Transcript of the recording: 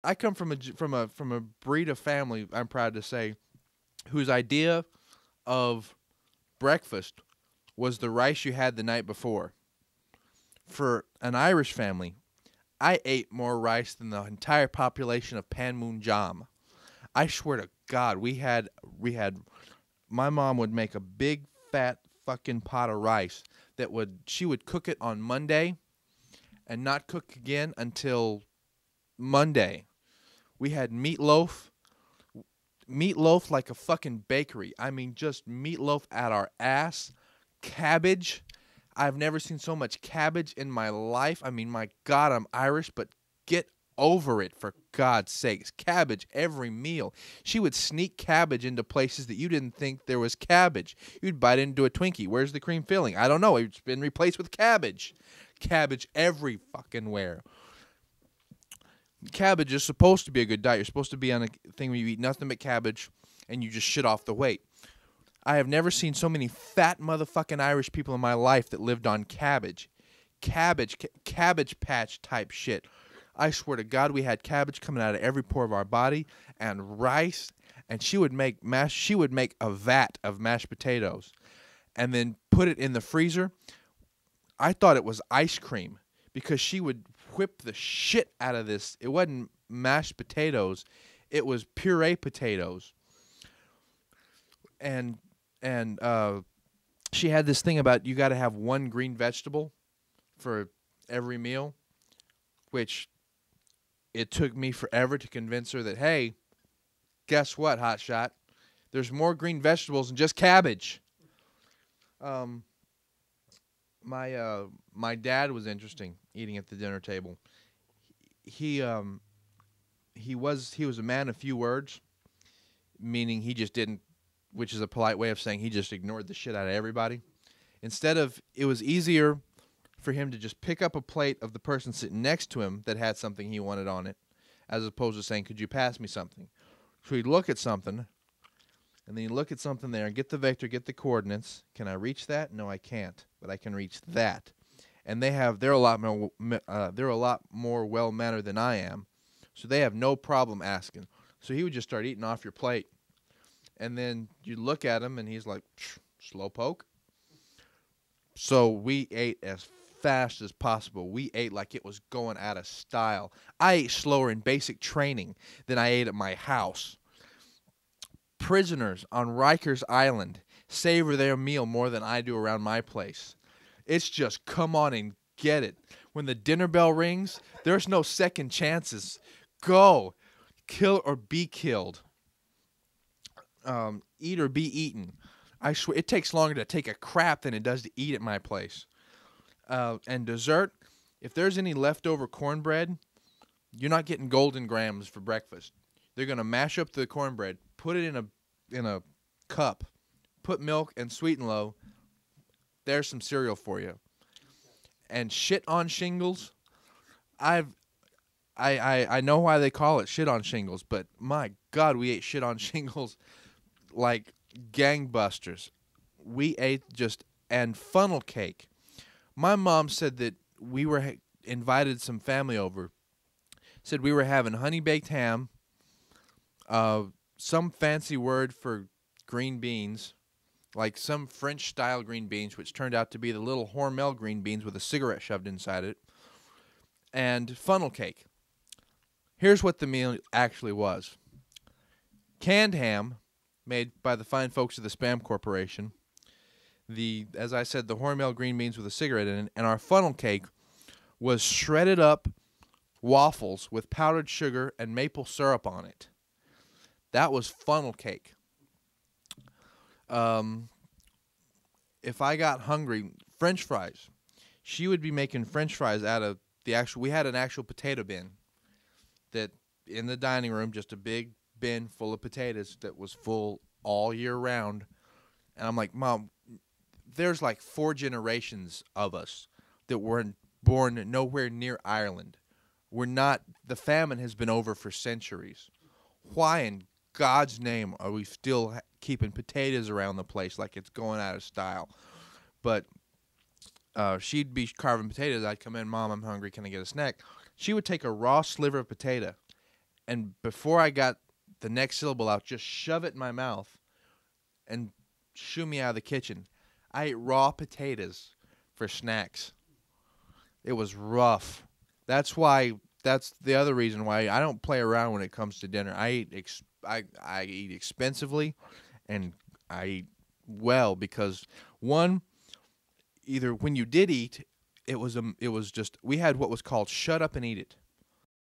I come from a breed of family, I'm proud to say, whose idea of breakfast was the rice you had the night before. For an Irish family, I ate more rice than the entire population of Panmunjom. I swear to God, we had my mom would make a big fat fucking pot of rice that would she would cook it on Monday and not cook again until Monday. We had meatloaf like a fucking bakery. I mean, just meatloaf at our ass. Cabbage. I've never seen so much cabbage in my life. I mean, my God, I'm Irish, but get over it for God's sakes. Cabbage every meal. She would sneak cabbage into places that you didn't think there was cabbage. You'd bite into a Twinkie. Where's the cream filling? I don't know. It's been replaced with cabbage. Cabbage every fucking where. Cabbage is supposed to be a good diet. You're supposed to be on a thing where you eat nothing but cabbage and you just shit off the weight. I have never seen so many fat motherfucking Irish people in my life that lived on cabbage. Cabbage patch type shit. I swear to God, we had cabbage coming out of every pore of our body and rice, and she would make a vat of mashed potatoes and then put it in the freezer. I thought it was ice cream because she would whip the shit out of this. It wasn't mashed potatoes, it was puree potatoes. And she had this thing about you got to have one green vegetable for every meal, which it took me forever to convince her that, hey, guess what, hotshot? There's more green vegetables than just cabbage. Um, my dad was interesting eating at the dinner table. He was a man of few words, meaning he just didn't, which is a polite way of saying he just ignored the shit out of everybody. It was easier for him to just pick up a plate of the person sitting next to him that had something he wanted on it, as opposed to saying, could you pass me something? So he'd look at something, and then he'd look at something there and get the vector, get the coordinates. Can I reach that? No, I can't, but I can reach that. And they're a lot more well mannered than I am, so they have no problem asking. So he would just start eating off your plate, and then you look at him, and he's like, slow poke. So we ate as fast as possible. We ate like it was going out of style. I ate slower in basic training than I ate at my house. Prisoners on Rikers Island savor their meal more than I do around my place. It's just come on and get it. When the dinner bell rings, there's no second chances. Go. Kill or be killed. Eat or be eaten. I swear, it takes longer to take a crap than it does to eat at my place. And dessert, if there's any leftover cornbread, you're not getting golden grams for breakfast. They're gonna mash up the cornbread, put it in a cup, put milk and sweet and low. There's some cereal for you. And shit on shingles, I know why they call it shit on shingles, but my God, we ate shit on shingles like gangbusters. We ate and funnel cake. My mom said that we were invited some family over. Said we were having honey baked ham, some fancy word for green beans, like some French style green beans, which turned out to be the little Hormel green beans with a cigarette shoved inside it, and funnel cake. Here's what the meal actually was: canned ham, made by the fine folks of the Spam Corporation. As I said, the Hormel green beans with a cigarette in it, and our funnel cake was shredded up waffles with powdered sugar and maple syrup on it. That was funnel cake. If I got hungry, French fries. She would be making French fries out of we had an actual potato bin that in the dining room, just a big bin full of potatoes that was full all year round. And I'm like, Mom, there's like 4 generations of us that weren't born nowhere near Ireland. The famine has been over for centuries. Why in God's name are we still keeping potatoes around the place like it's going out of style? But she'd be carving potatoes. I'd come in, Mom, I'm hungry. Can I get a snack? She would take a raw sliver of potato and before I got the next syllable out, just shove it in my mouth and shoo me out of the kitchen. I ate raw potatoes for snacks. It was rough. That's the other reason why I don't play around when it comes to dinner. I eat expensively, and I eat well because one, either when you did eat, it was just we had what was called shut up and eat it.